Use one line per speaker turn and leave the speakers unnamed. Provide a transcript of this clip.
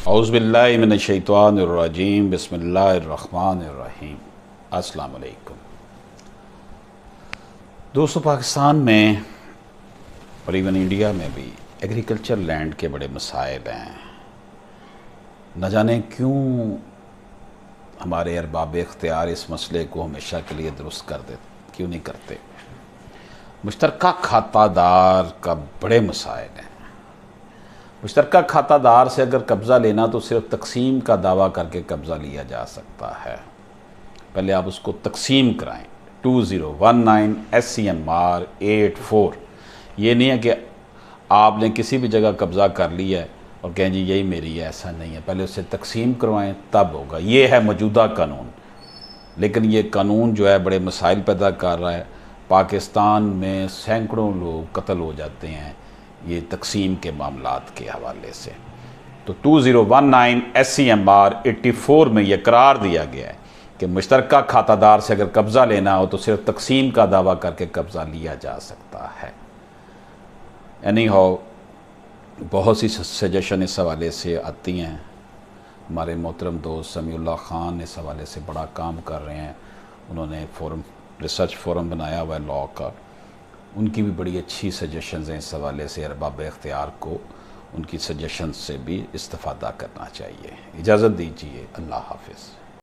اعوذ باللہ من الشیطان الرجیم بسم اللہ الرحمن الرحیم۔ السلام علیکم دوستو، پاکستان میں اور ایون انڈیا میں بھی ایگریکلچر لینڈ کے بڑے مسائل ہیں۔ نہ جانے کیوں ہمارے ارباب اختیار اس مسئلے کو ہمیشہ کے لیے درست کر دیتے، کیوں نہیں کرتے۔ مشترکہ کھاتہ دار کا بڑے مسائل ہیں۔ مشترکہ کھاتہ دار سے اگر قبضہ لینا تو صرف تقسیم کا دعویٰ کر کے قبضہ لیا جا سکتا ہے۔ پہلے آپ اس کو تقسیم کرائیں۔ 2019 SCMR 84 یہ نہیں ہے کہ آپ نے کسی بھی جگہ قبضہ کر لیا ہے اور کہیں جی یہی میری ہے، ایسا نہیں ہے۔ پہلے اسے تقسیم کروائیں تب ہوگا۔ یہ ہے موجودہ قانون، لیکن یہ قانون جو ہے بڑے مسائل پیدا کر رہا ہے۔ پاکستان میں سینکڑوں لوگ قتل ہو جاتے ہیں یہ تقسیم کے معاملات کے حوالے سے۔ تو 2019 SCMR 84 میں یہ قرار دیا گیا ہے کہ مشترکہ کھاتہ دار سے اگر قبضہ لینا ہو تو صرف تقسیم کا دعویٰ کر کے قبضہ لیا جا سکتا ہے۔ اینی ہاؤ بہت سی سجیشن اس حوالے سے آتی ہیں۔ ہمارے محترم دوست سمیع اللہ خان اس حوالے سے بڑا کام کر رہے ہیں۔ انہوں نے ریسرچ فورم بنایا ہوا ہے لاء کا۔ ان کی بھی بڑی اچھی سجیشنز ہیں اس حوالے سے۔ ارباب اختیار کو ان کی سجیشنز سے بھی استفادہ کرنا چاہیے۔ اجازت دیجیے، اللہ حافظ۔